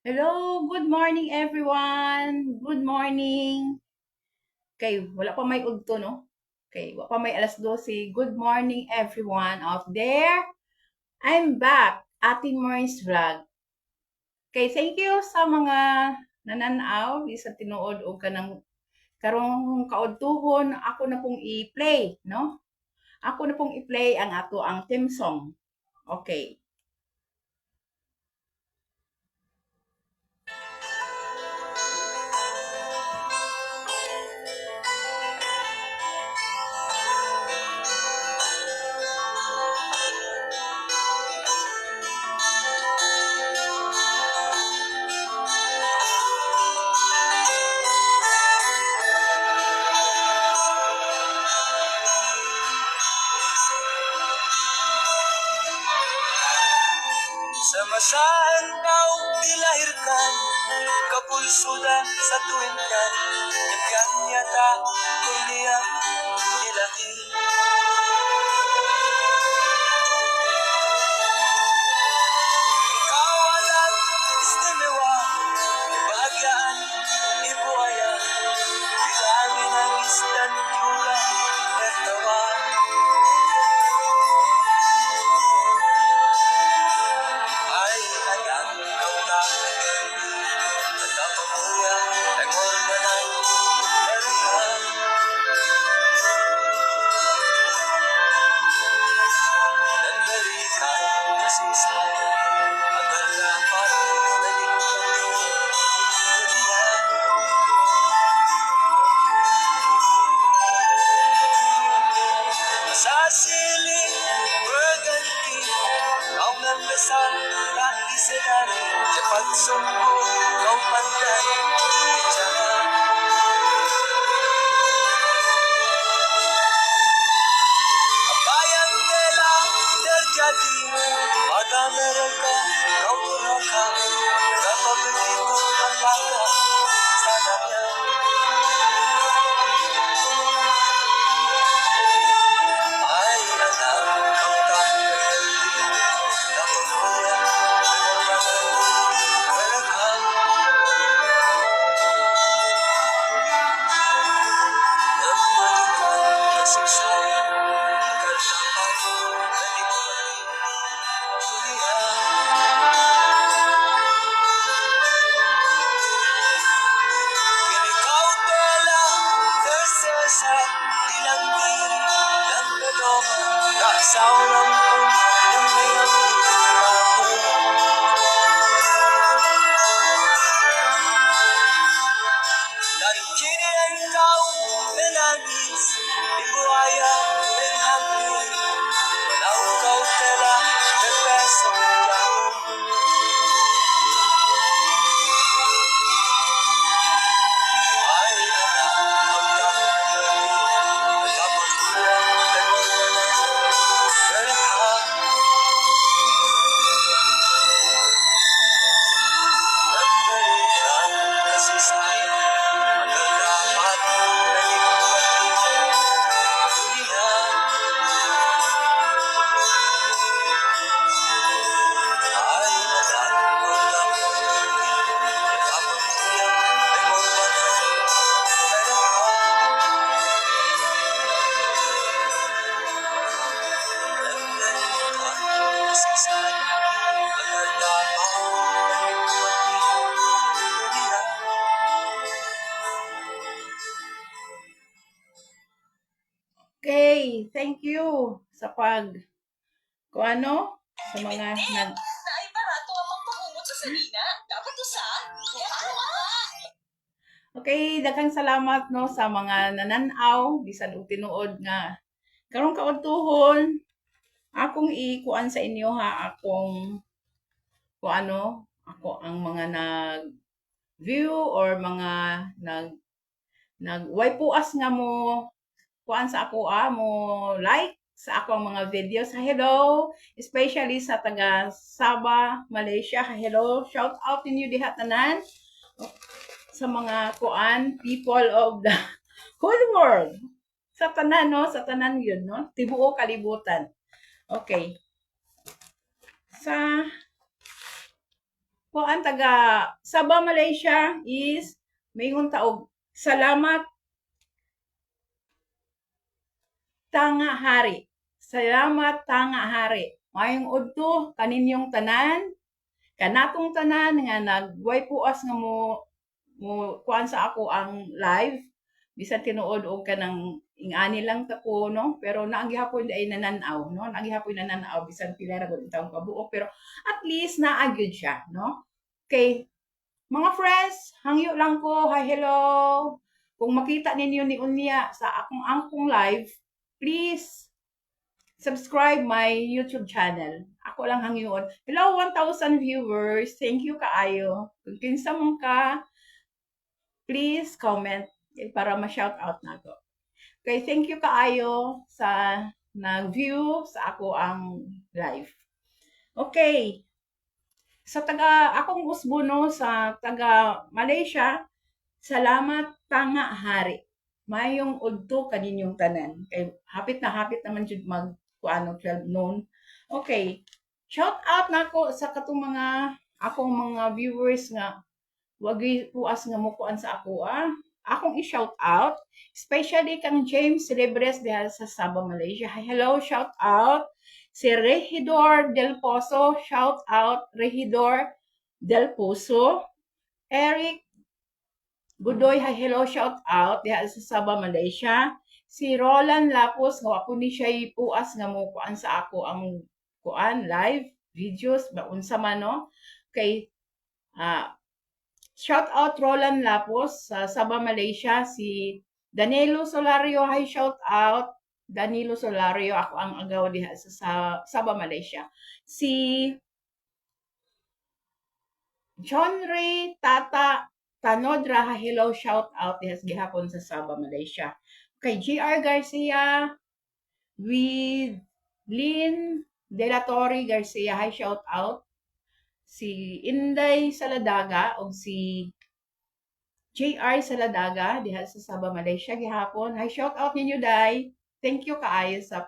Hello, good morning everyone. Good morning. Okay, wala pa may udto, no? Okay, wala pa may alas 12. Good morning everyone out there. I'm back, Ate Maureen's vlog. Okay, thank you sa mga nananaw, sa tinuod o kanang karong kaudtuhon, ako na pong i-play, no? Ako na pong i-play ang ato ang theme song. Okay. Sa masaan daw dilahirkan, kapulsuda sa tuwing kan, nagkan yata kuliya ilahi. Kawalan istimewa, ibahagyaan, ibuaya, grabe ng isdan juga, nagtawa. Ay anak, kauta, nagkapamuya, ay mormanan, meron nandalikan, nasisay, agar dapat nalikpati, dunia. Masasilip, berganti, kau nandasal, tak isadari, cepat sembuh, kau pandai bicara. Apa yang telah terjadi pada mereka, kau durhaka, kenapa begitu apakah sadarnya? Ay anak, kau tak mengerti, dapat kuliah pengorbanan mereka. Nembalikan kasih sayang agar dapat menikmati dunia. Kini kau telah tersesat di dalam diri dan pedoman, tak seorang pun yang mengerti kamu. Dan kini engkau menangis di buaya menghampiri, walau kau telah terpesong jauh. Ay anak, kau tak mengerti betapa kurang pengorbanan mereka. Memberikan kasih sayang agar dapat menikmati dunia. Ay anak, kau tak mengerti betapa kurang pengorbanan mereka. Memberikan kasih sayang agar dapat menikmati dunia. Okay, thank you sa kung ano, sa mga nag Naibarato ang magpangungot sa salina. Dapat usa. Okay, daghang salamat no sa mga nananaw bisan og tinuod nga karong kaudtuhon akong ikuan sa inyo ha akong kung ano ako ang mga nag view or mga way puas nga mo kuan sa ako mo like sa akong mga videos. Hello, especially sa taga Sabah, Malaysia. Hello, shout out ninyo diha tanan sa mga kuan people of the whole world. Sa tanan no, sa tanan yun no, tibuo kalibutan. Okay. Sa kuan taga Sabah, Malaysia is mayingon taog salamat tanga hari. Salamat tanga hari. Mayong udto kaninyong tanan, kanatong tanan nga nagway puas nga mo kuan sa ako ang live bisan tinuod og kanang ingani lang ta ko no, pero naagihapon ay nananaw no, naagihapon nananaw bisan pila ra gud taong kabuok, pero at least naagyud siya no. Okay, mga friends, hangyo lang ko, hi hello. Kung makita ninyo ni Unya sa akong angkong live, please subscribe my YouTube channel. Ako lang hangyon. Hello 1,000 viewers. Thank you kaayo. Kung kinsa man ka, please comment para ma-shout out na ko. Okay, thank you kaayo sa nag-view sa ako ang live. Okay. Sa taga akong usbono sa taga Malaysia, salamat tanga hari. Mayong udto kaninyong tanan. Kay hapit naman jud mag kuano 12 noon. Okay. Shout out nako sa katong mga akong mga viewers nga wag puas nga mo kuan sa ako akong i-shout out, especially kang James Celebres diha sa Sabah, Malaysia. Hello, shout out. Si Regidor Del Pozo, shout out Regidor Del Pozo. Eric Budoy, hello, shout out diha sa Sabah, Malaysia. Si Roland Lapos, nga ako ni siya puas nga mo kuan sa ako ang kuan live videos ba unsa man no. Kay shout out Roland Lapos sa Sabah, Malaysia. Si Danilo Solario, hi shout out. Danilo Solario, ako ang agaw diha sa Sabah, Malaysia. Si John Ray Tata Tanodra, hello shout out diha gihapon sa Sabah, Malaysia. Kay GR Garcia, with Lynn De La Torre Garcia, hi shout out. Si Inday Saladaga o si JR Saladaga diha sa Sabah, Malaysia gihapon. Hi shout out ninyo day. Thank you kaayo sa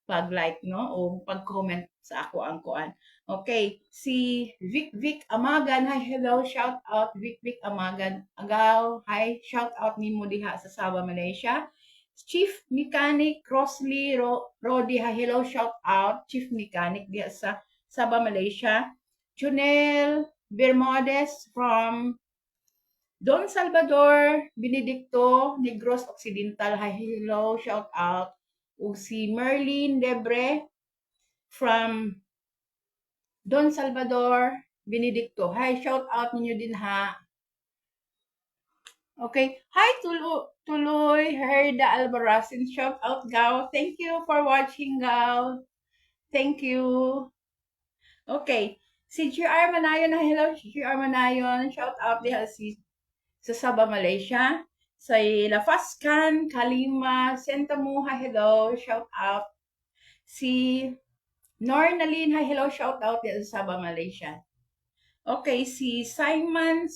pag-like no o pag-comment sa ako ang kuan. Okay, si Vic Amagan, hi hello shout out Vic Amagan. Agaw, hi shout out nimo diha sa Sabah, Malaysia. Chief Mechanic Crossley Rodi, hi hello shout out Chief Mechanic diha sa Sabah, Malaysia. Junel Bermudez from Don Salvador Benedicto Negros Occidental, hi hello shout out. Ug si Merlin Debre from Don Salvador Benedicto, hi shout out ninyo din ha. Okay, hi Tuloy Herda Albarazin, shout out Gaw. Thank you for watching Gaw. Thank you. Okay, si GR Manayon, hello GR Manayon, shout out diha sa Sabah, Malaysia. Sa Lafascan, Kalima, Santa Muha, hello, shout out. Si Nornalyn, hi, hello, shout out diha sa Sabah, Malaysia. Okay, si Simon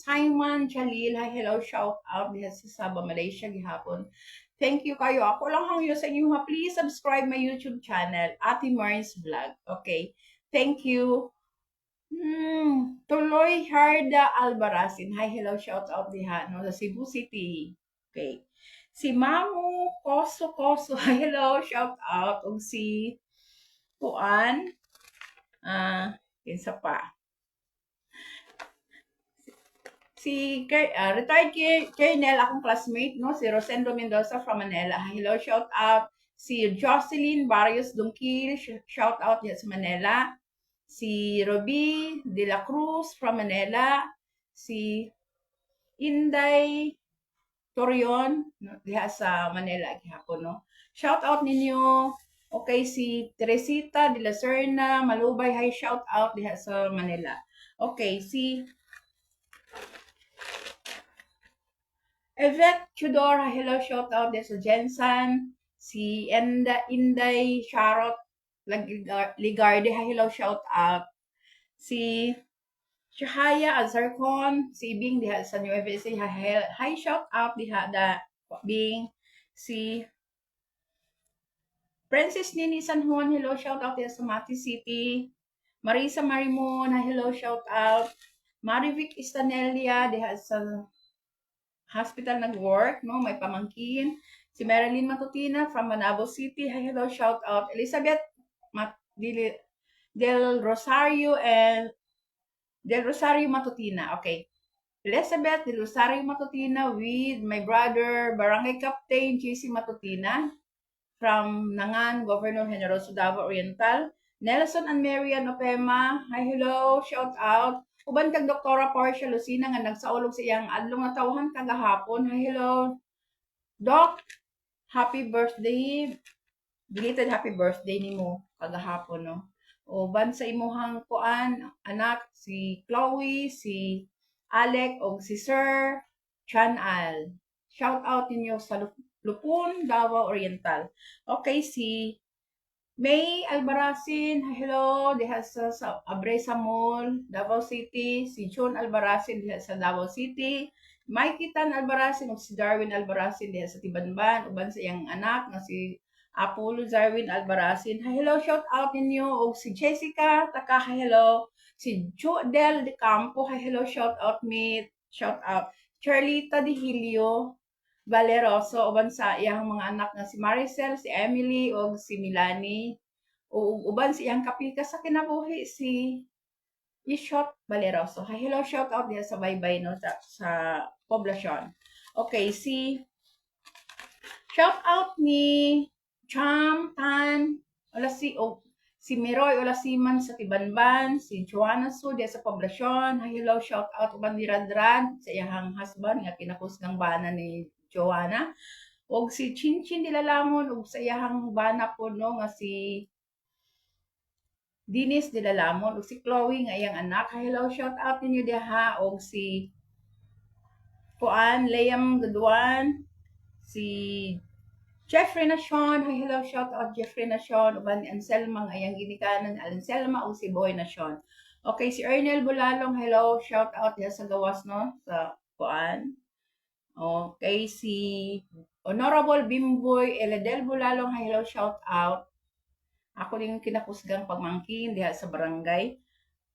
Jalil, hi, hello, shout out diha sa Sabah, Malaysia gihapon. Thank you kayo. Ako lang hangyo sa inyo ha. Please subscribe my YouTube channel, Ate Mars Vlog. Okay, thank you. Tuloy Harda Albarazin. Hi, hello, shout out diha no sa Cebu City. Okay. Si Mamu Koso, hi, hello, shout out. Ug si Kuan, kinsa pa? Si retired Colonel, akong classmate, no? Si Rosendo Mendoza from Manila. Hi, hello, shout out. Si Jocelyn Barrios Dungkil, shout out diha sa Manila. Si Roby De La Cruz from Manila, si Inday Torion diha sa Manila gihapon no. Shout out ninyo. Okay, si Teresita De La Serna Malubay, hi shout out diha sa Manila. Okay, si Yvette Tudor, hello shout out diha sa Jensen. Si Inday Charot Ligarde, hello shout out. Si Shahaya Azarcon, si Bing diha sa New FSA, hi shout out diha da Bing. Si Princess Nini San Juan, hello shout out diha sa Mati City. Marisa Marimon, hello shout out. Marivic Istanelia, diha sa hospital nag-work, no? May pamangkin. Si Marilyn Matutina from Manabo City. Hi, hello, shout out. Elizabeth Del Rosario and Del Rosario Matutina. Okay. Elizabeth Del Rosario Matutina with my brother, Barangay Captain JC Matutina from Nangan, Governor Generoso Davao Oriental. Nelson and Marian Opema. Hi, hello, shout out. Uban kag Doktora Portia Lucina nga nagsaulog sa iyang adlong nga tawhan kagahapon. Hi, hello. Doc, happy birthday. Belated happy birthday nimo kagahapon, no. Uban sa imuhang kuan anak si Chloe, si Alec o si Sir Chan Al. Shout out ninyo sa Lupon, Davao Oriental. Okay, si May Albaracin, hello, diha sa Abresa Mall, Davao City. Si John Albaracin diha sa Davao City. Mikey Tan Albaracin ug si Darwin Albaracin diha sa Tibanban, uban sa iyang anak nga si Apollo Darwin Albaracin. Hello, shout out ninyo ug si Jessica Taka, hello. Si Jodel De Campo, hello, shout out me, shout out. Charlita De Hilio Valeroso uban sa iyang mga anak nga si Maricel, si Emily ug si Milani. Ug uban si iyang kapika sa kinabuhi si Ishot Valeroso. Hi, hello, shout out diha sa Baybay no sa poblasyon. Okay, shout out ni Cham Tan wala si Miroy Olasiman sa Tibanban, si Joanna Su diha sa poblasyon. Hi, hello, shout out uban ni Radran sa iyang husband nga kinakusgang bana ni Joanna. Og si Chinchin Dilalamon og sa iyang bana po no nga si Dinis Dilalamon og si Chloe nga iyang anak. Hello, shout out ninyo diha og si Puan Liam Gaduan, si Jeffrey Nation. Hello, shout out Jeffrey Nation uban ni Anselma nga iyang ginikanan Anselma og si Boy Nation. Okay, si Ernel Bulalong, hello, shout out diha sa gawas no sa Puan. Okay, si Honorable Bimboy Eledel Bulalong, hello, shout out. Ako din kinakusgang pagmangkin diha sa barangay.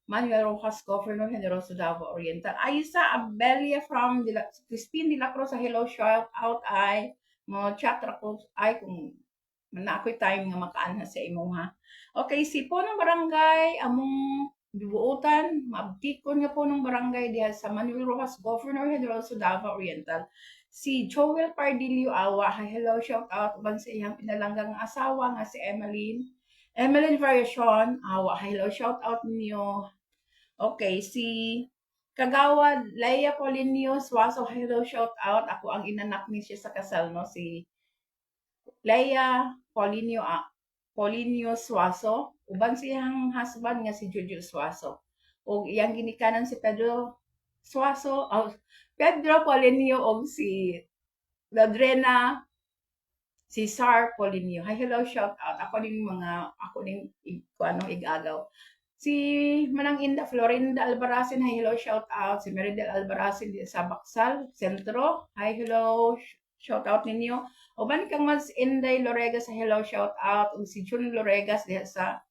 Manuel Rojas, Governor Generoso Davao Oriental. Aisa Abelia from Crispin de la Cruz, hello, shout out ay mo chat ra ko ay kung na ako'y time nga makaanha sa imo ha. Okay, si po ng barangay among bibuutan, maabtikon nga po ng barangay diha sa Manuel Rojas, Governor Generoso Davao Oriental. Si Joel Pardilio Awa, hello, shout out uban sa iyang pinalanggang asawa nga si Emeline Variation Awa, hello, shout out niyo. Okay, si Kagawad Leia Polinio Suaso, hello, shout out. Ako ang inanak ni siya sa kasal, no? Si Leia Polinio Suaso. Uban siyang husband nga si Jojo Suaso. O iyang ginikanan si Pedro Suaso, Pedro Polinio o si Ladrena Cesar Polinio. Hi, hello, shout out. Ako din igagaw. Si Manang Inda Florinda Albaracin, hi, hello, shout out. Si Meridel Albaracin sa Baksal, Sentro. Hi, hello, shout out ninyo. Uban kang Mas Inday Loregas, hello, shout out. Ug si Jun Loregas diha sa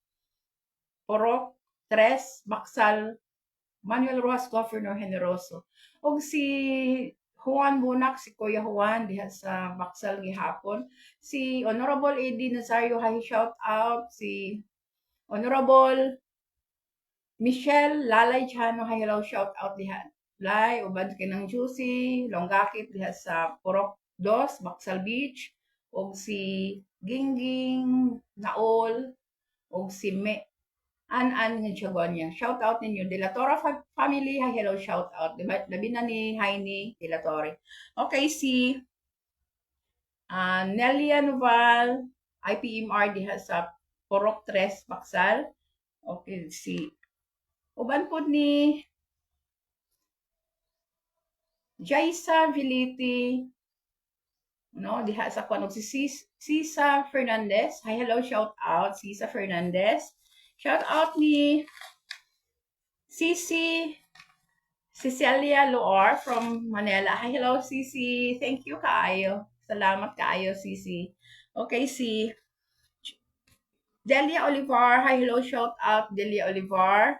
Porok, Tres, Baksal, Manuel Rojas, Governor Generoso. Ug si Juan Bunak, si Kuya Juan diha sa Baksal gihapon. Si Honorable AD Nazario, hi, shout out. Si Honorable Michelle Lalay Chano, hi, hello, shout out diha. Lai, ubad kinang Juicy, Longgakit diha sa Porok 2, Baksal Beach. Og si Gingging Naol, og si An nga Chagonya. Shout out ninyo. De La Torre family, hi, hello, shout out. Labi na ni Heini De La Torre. Okay, si Nelia Noval, IPMR diha sa Porok 3, Baksal. Okay, si uban po ni Jaisa Viliti, no, diha sa kuno si Sisa Fernandez. Hi, hello, shout out Sisa Fernandez. Shout out ni Cici Cecilia Loor from Manila. Hi, hello, Cici. Thank you kaayo. Salamat kaayo, Cici. Okay, si Delia Olivar. Hi, hello, shout out Delia Olivar.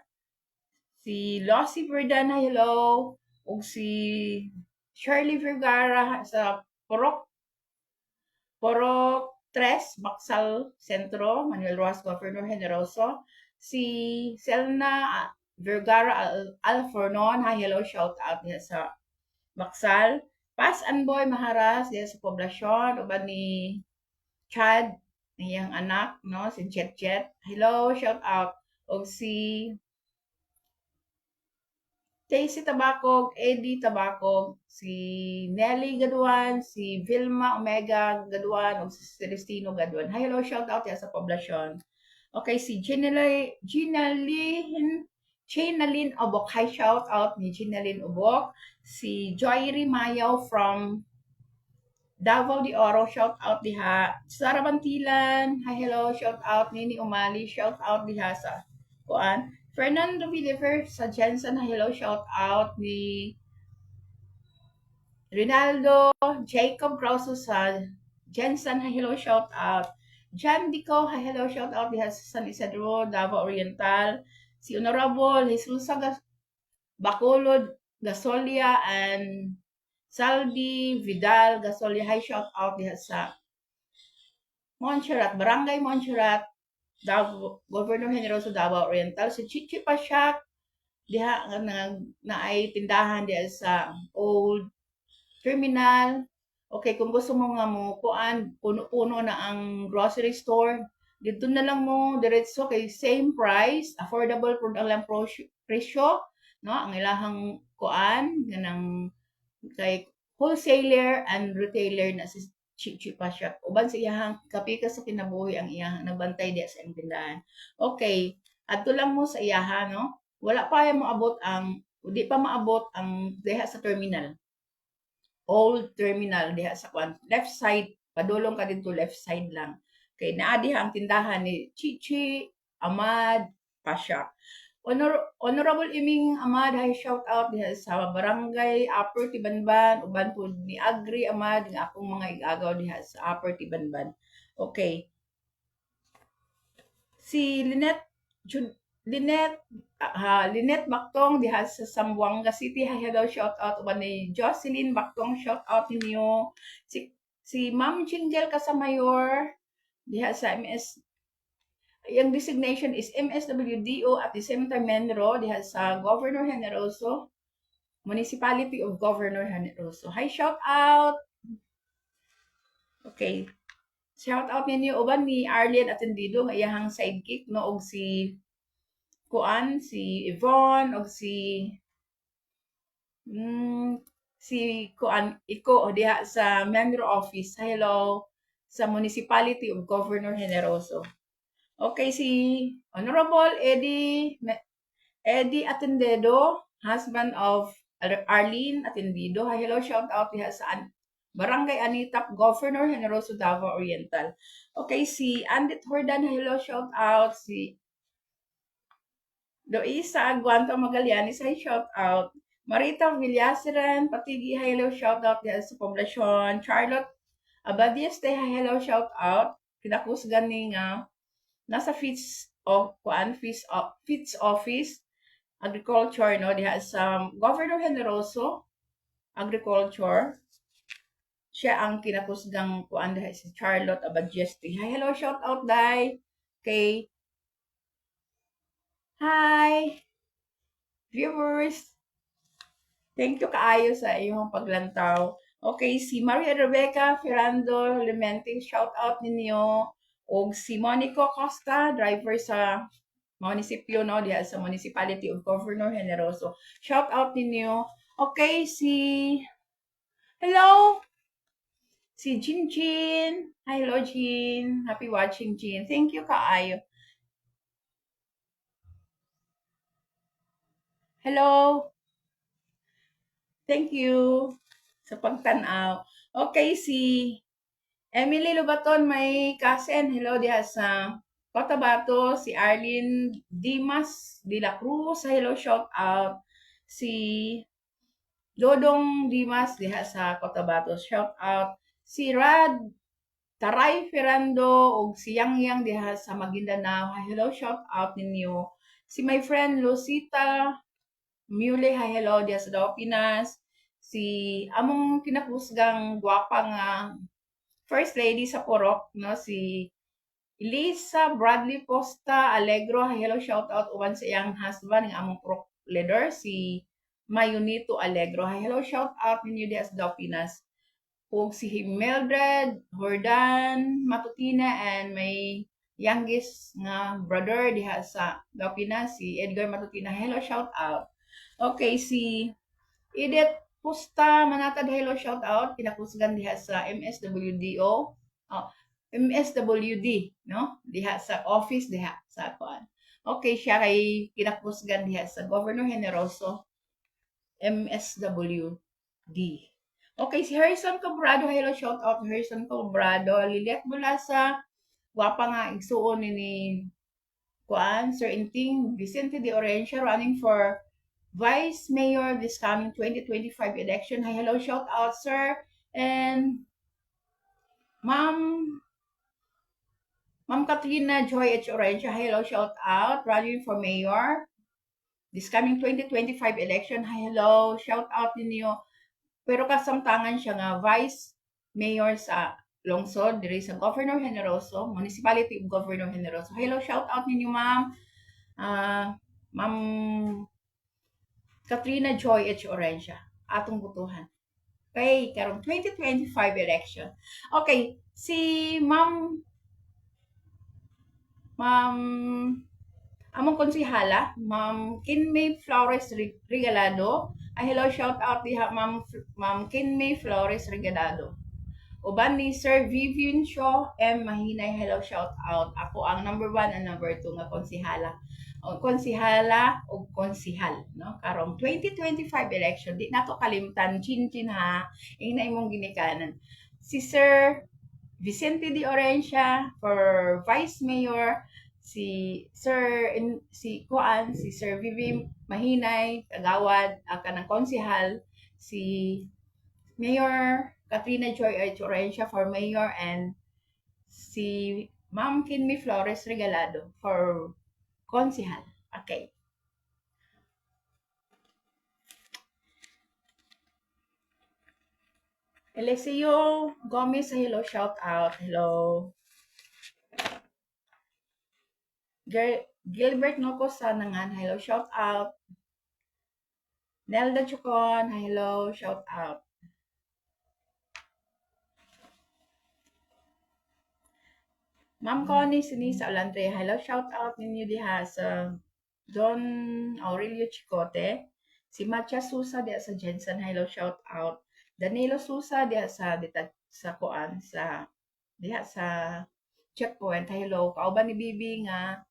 Si Lossy Verdan, hello. Ug si Shirley Vergara sa Porok 3, Baksal Sentro, Manuel Rojas, Governor Generoso. Si Selna Vergara Alfornon, hi, hello, shout out niya sa Baksal. Pas Anboy Maharas, diya sa poblasyon, uban ni Chad, niyang anak, no, si Jet Jet. Hello, shout out. O si Stacy Tabacog, Eddie Tabacog, si Nelly Gaduan, si Vilma Omega Gaduan, o si Celestino Gaduan. Hi, hello, shout out yan sa poblasyon. Okay, si Ginalyn Obok. Hi, shout out ni Ginalyn Obok. Si Joyri Mayaw from Davao de Oro, shout out diha. Sara Bantilan, hi, hello, shout out. Nini Umali, shout out diha sa kuan. Fernando Villiver sa Jensen, hi, hello, shout out. Ni Rinaldo Jacob Krause sa Jensen, hi, hello, shout out. Jan Dico, hi, hello, shout out diha sa San Isidro, Davao Oriental. Si Honorable Jesus Bacolod Gasolia and Saldi Vidal Gasolia, hi, shout out diha sa Montserrat, Barangay Montserrat, Davao, Governor Generoso Davao Oriental. Si Chichi Pasyak, diha na ay tindahan diha sa Old Terminal. Okay, kung gusto mo nga mo kuan, puno-puno na ang grocery store, dito na lang mo diretso kay same price, affordable pud ang lang presyo, no? Ang ilahang kuan ganang kay wholesaler and retailer na si Chichi Pasyak. Uban sa iyahang kapika sa kinabuhi ang iyahang nagbantay diya sa iyang tindahan. Okay, adto lang mo sa iyaha, no? Wala pa yung maabot ang, di pa maabot ang diha sa terminal. Old terminal diha sa kwan. Left side, padulong ka dito left side lang. Kay naa diha ang tindahan ni Chichi Ahmad Pasyak. Honorable Iming Ahmad, hi, shout out diha sa Barangay Upper Tibanban, uban po ni Agri Ahmad, nga akong mga igagaw diha sa Upper Tibanban. Okay. Si Lynette Baktong diha sa Zamboanga City, hi, hello, shout out. Uban ni Jocelyn Baktong, shout out ninyo. Si Ma'am Jingle Kasamayor diha sa MS. Yung designation is MSWDO at the same time Menro diha sa Governor Generoso, Municipality of Governor Generoso. Hi, shout out. Okay. Shout out ninyo uban ni Arlene Atendido nga iyahang sidekick, no, og si Kuan, si Yvonne, og si Kuan Iko diha sa Menro office. Hello sa Municipality of Governor Generoso. Okay, si Honorable Eddie Atendedo, husband of Arlene Atendido. Hi, hello, shout out diha sa Barangay Anitap, Governor Generoso Davao Oriental. Okay, si Andit Hordan, hello, shout out. Si Doisa Aguanto Magallanes, hi, shout out. Marita Villaseran, Patigi, hi, hello, shout out diha sa poblasyon. Charlotte Abadieste, hi, hello, shout out. Kinakusgan ni nga nasa Fitz Office Agriculture, no, diha sa Governor Generoso Agriculture. Siya ang kinakusgang kuan diha si Charlotte Abadieste. Hi, hello, shout out dai kay hi viewers. Thank you kaayo sa iyong paglantaw. Okay, si Maria Rebecca Ferrando Lemente, shout out ninyo. Og si Monico Costa, driver sa munisipyo, no, diha sa Municipality of Governor Generoso. Shout out ninyo. Okay, hello, si Jin. Hi, hello, Jin. Happy watching, Jin. Thank you, kaayo. Hello. Thank you sa pagtanaw. Okay, si Emily Lubaton, may cousin. Hello, diha sa Cotabato. Si Arlene Dimas de la Cruz. Hello, shout out. Si Dodong Dimas diha sa Cotabato, shout out. Si Rad Taray Ferrando ug si Yang diha sa Maguindanao. Hello, shout out ninyo. Si my friend Lucita Mule, hi, hello, diya sa daw Pinas. Si among kinapusgang gwapa nga First Lady sa Porok, no, si Elisa Bradley Posta Alegro, hi, hello, shout out uban sa iyang husband ng among Porok leader, si Mayunito Alegro, hi, hello, shout out ninyo diya sa daw Pinas. Ug si Mildred Hordan Matutina and may youngest nga brother diha sa daw Pinas, si Edgar Matutina, hello, shout out. Okay, si Edith Pusta Manatad, hello, shout out. Pinakusgan diha sa MSWDO. Oh, MSWD, no? Diha sa office diha sa kuan. Okay, siya kay kinakusgan diha sa Governor Generoso, MSWD. Okay, si Harrison Cobrado, hello, shout out Harrison Cobrado. Liliat Bulasa, gwapa nga igsuon ni kuan Sir Inting Vicente de Orencia running for Vice Mayor this coming 2025 election. Hi, hello, shout out, sir. And Ma'am Katrina Joy H. Orencia, hello, shout out, running for mayor this coming 2025 election. Hi, hello, shout out ninyo. Pero kasamtangan siya nga Vice Mayor sa Lungsod, diri sa Governor Generoso, Municipality of Governor Generoso. Hello, shout out ninyo, ma'am. Ma'am Katrina Joy H. Orencia, atong butuhan. Okay, karong 2025 election. Okay, si Ma'am among konsihala, Ma'am Kinmay Flores Regalado. Ay, hello, shout out diha Ma'am Kinmay Flores Regalado. Uban ni Sir Vivian Shaw M. Mahinay, hello, shout out. Ako ang number 1 and number 2 nga konsihala. O konsihala o konsihal, no? Karong 2025 election, di nato kalimtan chin ha, ingna imong ginikanan. Si Sir Vicente de Orencia for Vice Mayor, si Sir Vivi Mahinay kagawad kanang konsihal, si Mayor Katrina Joy H. Orencia for Mayor, and si Ma'am Kinmi Flores Regalado for Konsihal. Okay. Eliseo Gomez, hello, shout out. Hello. Gilbert Noco Sanangan, hello, shout out. Nelda Chocon, hello, shout out. Ma'am Connie Sinisa Olandre, hello, shout out ninyo diha sa Don Aurelio Chicote. Si Matcha Susa diha sa Jensen, hello, shout out. Danilo Susa diha sa diha sa checkpoint, hello. Kauban ni Bibi nga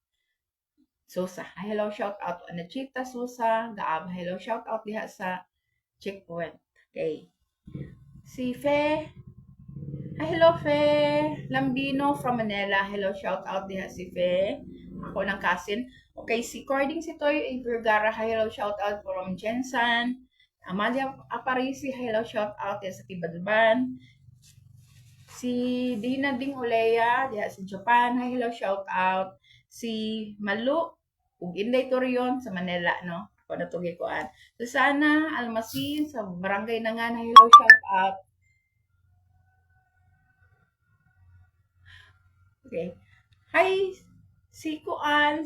Susa, hello, shout out. Anachita Susa Gaab, hello, shout out diha sa checkpoint. Okay. Si Fe, hello Fe Lambino from Manila. Hello, shout out diha si Fe. Ako ng cousin. Okay, si Cording si Toy Vergara. Hello, shout out from Jensen. Amalia Aparisi. Hello, shout out diha sa Tibadban. Si Dina Ding Ulea diha sa Japan. Hello, shout out. Si Malu ug Inday Torion sa Manila, no? Ako natugi koan. Susana Almasin sa Barangay Nangan. Hello, shout out. Okay. Hi, si Kuan,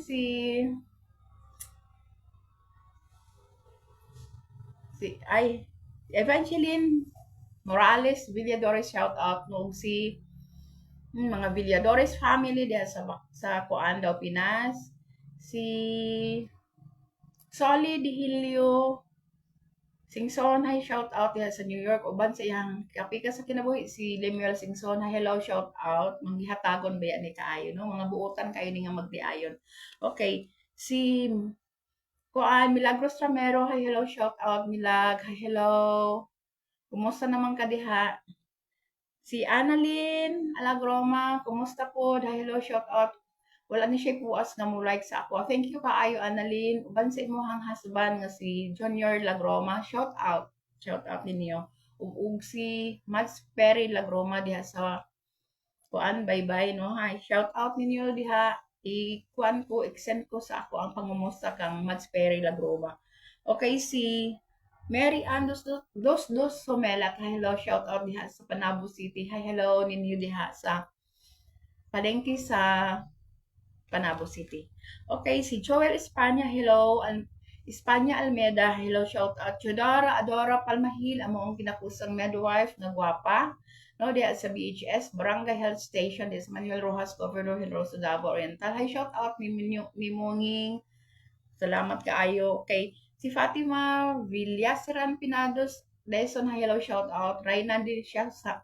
Evangeline Morales Villadores, shout out no si mga Villadores family diha sa Kuan daw Pinas. Si Solly Dihilio Singson, hi, shout out diha sa New York. Uban sa iyang kapika sa kinabuhi si Lemuel Singson, hi, hello, shout out. Manghihatagon ba yan ni kaayo, no? Mga buotan kayo ni nga magdiayon. Okay, si Kuan Milagros Ramero, hi, hello, shout out. Milag, hi, hello. Kumusta naman ka diha? Si Annalyn Alagroma, kumusta po? Hi, hello, shout out. Wala ni siya puas nga mo like sa ako. Thank you kaayo, Annalyn. Uban sa imong husband nga si Junior Lagroma, shout out. Shout out ninyo. Ug si Mads Perry Lagroma diha sa kuan, bye-bye, no? Hi, shout out ninyo diha. I-kuan ko, extend ko sa ako ang pangumusta kang Mads Perry Lagroma. Okay, si Mary Ann dos Somelat. Hi, hello, shout out diha sa Panabo City. Hi, hello, ninyo diha sa palengke sa Panabo City. Okay, si Joel Espanya, hello. Espanya Almeda, hello, shout out. Chodara Adora Palmahil, amo ang kinakusang midwife na gwapa. No, diya sa BHS, Barangay Health Station, diya sa Manuel Rojas, Governor Henroso Davao Oriental. Hi, shout out ni Munging. Salamat kaayo. Okay, si Fatima Villaseran Pinados, Dyson, hi, hello, shout out. Rayna din siya sa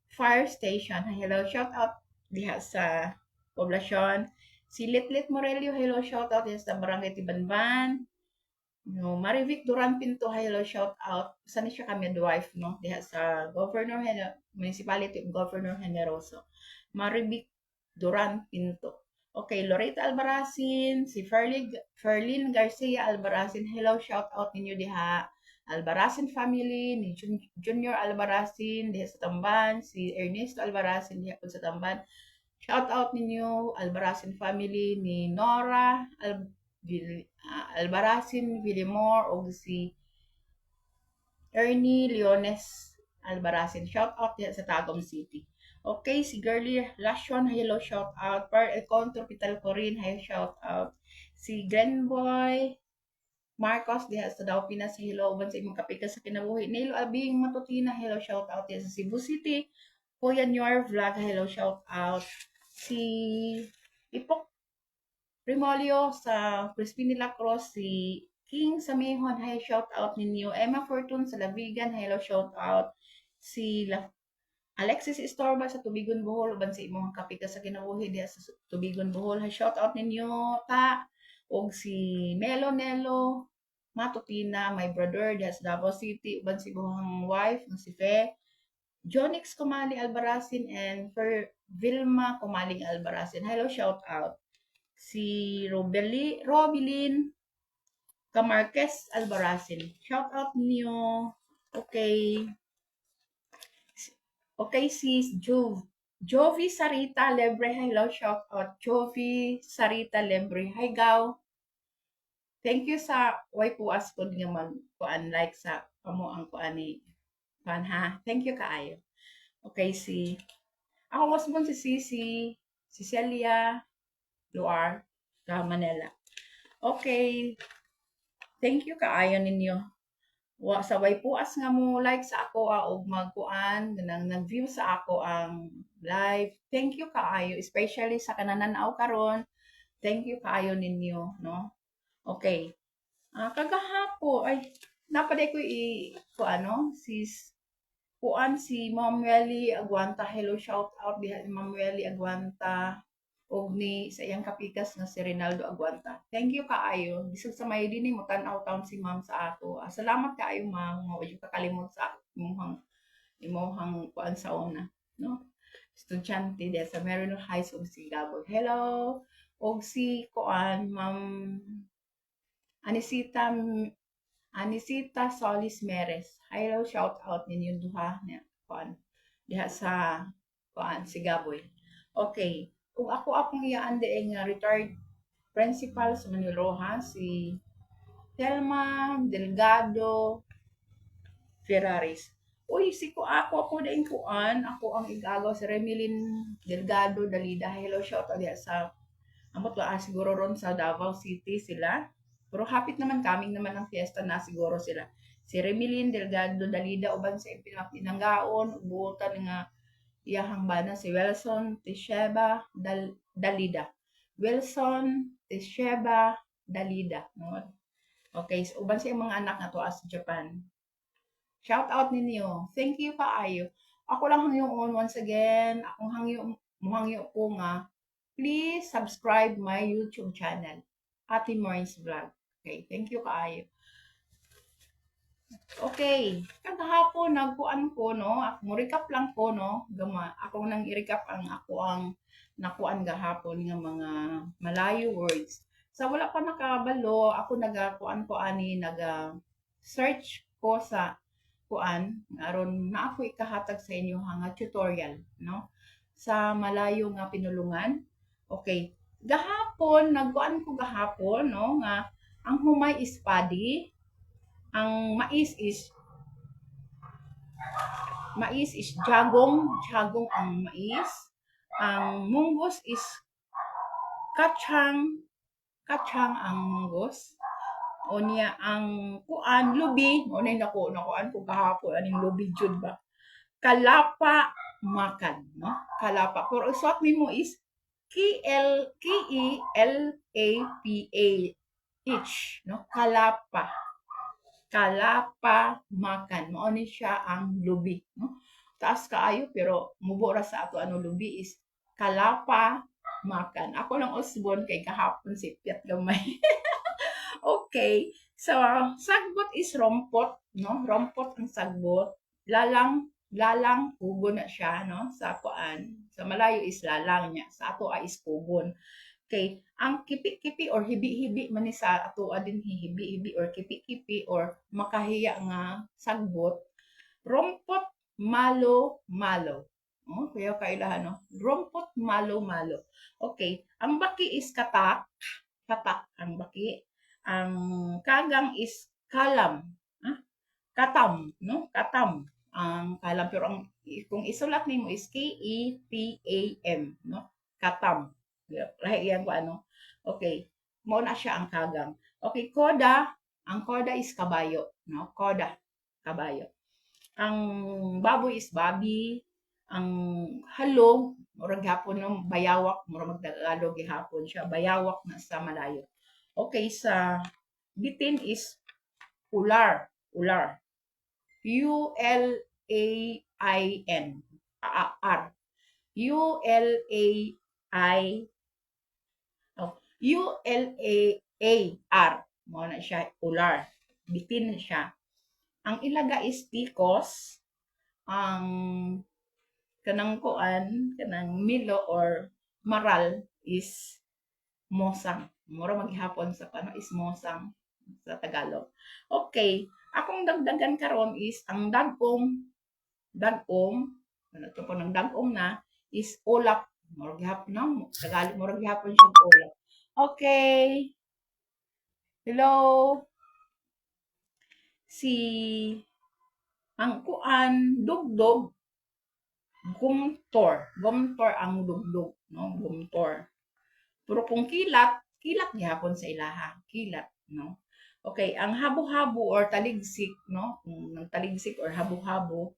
Fire Station. Hi, hello, shout out diha sa poblasyon. Si Litlit Morelio, hello, shout out diha sa Barangay Tibanban. No, Marivic Duran Pinto, hi, hello, shout out. Saan siya ka midwife, no? Diha sa Municipality of Governor Generoso. Marivic Duran Pinto. Okay, Loretta Albaracin, si Ferlin Garcia Albaracin, hello, shout out ninyo diha. Albaracin family, ni Junior Albaracin diha sa Tamban, si Ernesto Albaracin diha po sa Tamban. Shout out ninyo Albaracin family ni Nora Albaracin Villamor o si Ernie Leones Albaracin. Shout out diha sa Tagum City. Okay, si Girly Lashon, hello, shout out. Per Elcon Tropital Corin, hi, shout out. Si Glenboy Marcos diha sa Davao Pinas, hello, uban sa imong kapika sa kinabuhi. Nilo Abing Matutina, hello, shout out diha sa Cebu City. Kuya Your Vlog, hello, shout out. Si Ipok Primolio sa Crispin de la Cruz, si King Samihon, hi, shout out ninyo. Emma Fortune sa Lavigan, hello, shout out. Si Alexis Estorba sa Tubigon Bohol, uban sa imong kapika sa kinabuhi diha sa Tubigon Bohol, hi, shout out ninyo ta. Og si Melo Nelo Matutina, my brother diha sa Davao City, uban si buhang wife nga si Fe. Jonix Kumali Albaracin and Vilma Kumaling Albaracin. Hello, shout out. Si Robilin Camarquez Albaracin. Shout out niyo. Okay. Okay, si Jovi Sarita Lebre. Hello, shout out. Jovi Sarita Lebre. Hi, Gaw. Thank you sa way puas ko nga mag-kuan like sa kamo ang kuan ni kuan ha. Thank you kaayo. Okay, si ako was mo si si Celia Luar, ka Manila. Okay, thank you kaayo ninyo. Wa sa way puas nga mo like sa ako og magkuan nag-view sa ako ang live. Thank you kaayo, especially sa kanananaw karon. Thank you kaayo ninyo, no? Okay. Kagahapo ay napaday ko ko ano si Ma'am Welly Aguanta. Hello, shout out diha ni Ma'am Welly Aguanta og ni sa iyang kapikas nga si Rinaldo Aguanta. Thank you kaayo. Bisag sa may dinhi mo tan-aw taon si Ma'am sa ato. Salamat kaayo Ma'am. Wa jud kakalimot sa imong kuan sa una, no? Estudyante diha sa Merino High School si Gabon. Hello. Og si kuan Ma'am Anisita Solis Meres. Hello, shout out ninyo duha na kuan diha sa kuan si Gaboy. Okay, kung ako akong iyaan nga retired principal sa Manuel Rojas, si Telma Delgado Ferraris. Uy, ako daing kuan, ako ang igagaw si Remilin Delgado Dalida. Hello, shout out diha sa amot ba siguro ron sa Davao City sila. Pero hapit naman kaming naman ang fiesta na siguro sila. Si Remilin Delgado Dalida uban sa pinanggaon ubutan nga iyahang bana si Wilson Tisheba Dalida. Wilson Tisheba Dalida, no? Okay, so uban sa mga anak na to as Japan. Shout out ninyo. Thank you kaayo. Ako lang hangyo once again. Akong hangyo ko nga please subscribe my YouTube channel, Ate Maureen's Vlog. Okay, thank you kaayo. Okay, kagahapon nagkuan ko no, mo recap lang ko no, ako nang i-recap ang ako ang nakuan gahapon nga mga Malayo words. Sa wala pa nakabalo, ako nagakuan ko ani search ko sa kuan aron na ako ikahatag sa inyo nga tutorial no sa Malayo nga pinulungan. Okay, gahapon nagkuan ko gahapon no nga ang humay is padi. Ang mais is jagong ang mais. Ang munggos is kachang ang munggos. O niya ang kuan lubi, o na nakuan ko kahapon aning lubi jud ba. Kalapa makan, no? Kalapa. Pero suot nimo is Kelapah, no? Kalapa. Kalapa makan. Mao ni siya ang lubi, no? Taas kaayo pero mubora sa ato ano lubi is kalapa makan. Ako lang usbon kay kahapon si Piat gamay. Okay. So, sagbot is rompot, no? Rompot ang sagbot. Lalang, kugon na siya, no? Sa kuan. Sa malayo is lalang niya. Sa ato ay is kugon. Okay. Ang kipi-kipi or hibi-hibi man ni sa ato din hibi-hibi or kipi-kipi or makahiya nga sagbot. Rompot, malo-malo. Oh, kaya kailahan, no? Rompot, malo-malo. Okay. Ang baki is katak. Katak ang baki. Ang kagang is kalam. Katam, no? Katam ang kalam. Pero kung isulat nimo is Ketam, no? Katam. Lahi yan ko ano. Okay. Mo na siya ang kagang. Okay, koda. Ang koda is kabayo, no? Koda, kabayo. Ang baboy is babi. Ang halog, murag hapon no, bayawak, murag magtagalog gihapon siya. Bayawak na sa malayo. Okay, sa bitin is ular. Ular. U-L-A-I-N. R. U-L-A-I. Oh, U-L-A-A-R. Mo na siya, ular. Bitin siya. Ang ilaga is tikos. Ang kanang kuan, kanang milo or maral is mosang. Mura maghapon sa pano is mosang sa Tagalog. Okay, akong dagdagan karon is ang dagom, ano to po ng dagom na is ulap. Mura gihapon na, Tagalog mura gihapon siya ulap. Okay. Hello. Si ang kuan dugdog gumtor. Gumtor ang dugdog, no? Gumtor. Pero kung kilat gihapon sa ilaha. Kilat, no? Okay, ang habo-habo or taligsik, no? Ang taligsik or habo-habo,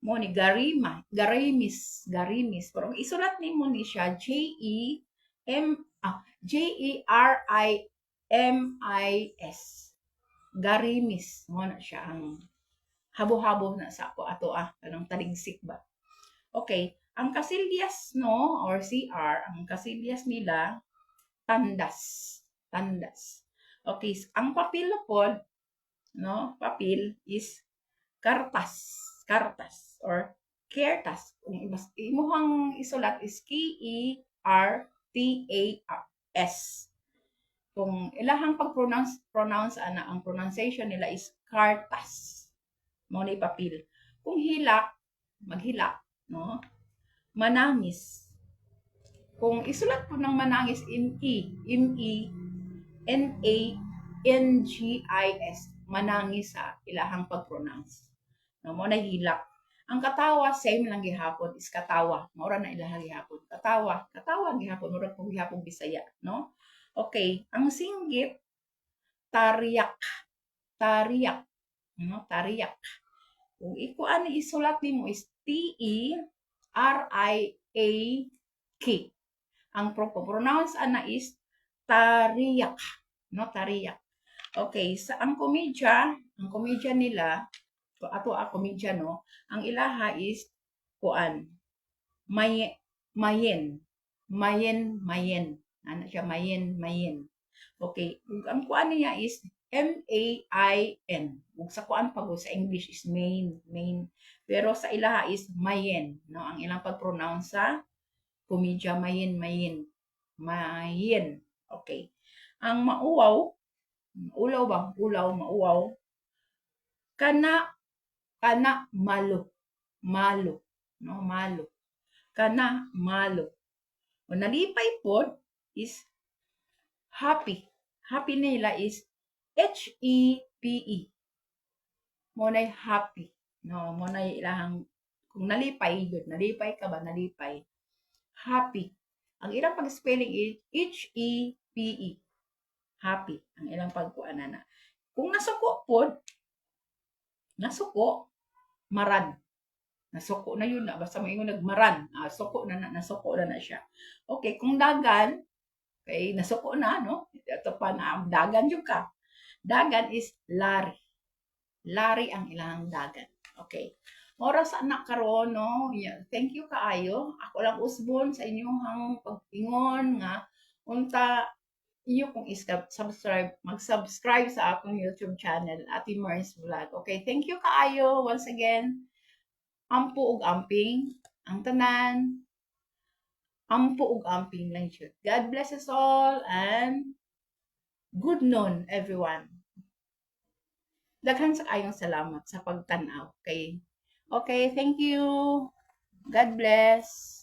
mo ni garimis. Pero ang isulat nimo ni siya Jerimis. Garimis, mo na siya ang habo-habo na sa ato kanang taligsik ba. Okay, ang kasilyas no or CR, ang kasilyas nila tandas. Okay, ang papel pod, no? Papel is kartas or kertas. Kung imuhang isulat is Kertas. Kung ilahang pag-pronounce ang pronunciation nila is kartas. Mo ni papel. Kung maghilak, no? Manangis. Kung isulat po ng manangis N-A-N-A-N-G-I-S, manangis sa ilahang pag-pronounce. No, mo na hilak. Ang katawa, same lang gihapon, is katawa. Maura na ilahang gihapon. Katawa gihapon, maura po gihapon Bisaya, no? Okay, ang singgit, tariyak. No? Tariyak. Kung ikuan isulat nimo is T-E-R-I-A-K. Ang pronounce ana is tariyak, no? Tariyak. Okay, sa ang komedya nila, ato komedya no, ang ilaha is kuan. Mayen. Ano siya mayen. Okay, ang kuan niya is M-A-I-N. Ug sa kuan pag sa English is main. Pero sa ilaha is mayen, no? Ang ilang pag-pronounce sa komedya mayen. Okay. Ang mauwaw, mauwaw. Kana malo. No, malo. Kana malo. O nalipay pod is happy. Happy nila is H-E-P-E. Mo nay happy. No, mo nay ilahang kung nalipay yun, nalipay ka ba, nalipay. Happy. Ang ilang pag-spelling is H-E-P-E. Happy. Ang ilang pagkuanan na. Kung nasuko po, nasuko, marad. Nasuko na yun na. Basta mo yung nagmaran. Suko nasuko na siya. Okay, kung dagan, okay, nasuko na, no? Ito pa na, dagan yung ka. Dagan is lari. Lari ang ilang dagan. Okay. Oras anak karon no. Yeah. Thank you kaayo. Ako lang usbon sa inyong pagpingon nga unta inyo kung subscribe, mag-subscribe sa akong YouTube channel, Ate Mars Vlog. Okay, thank you kaayo once again. Ampo ug amping ang tanan. Ampo ug amping lang jud. God bless us all and good noon everyone. Daghan sa kayong salamat sa pagtanaw. Okay. Okay, thank you. God bless.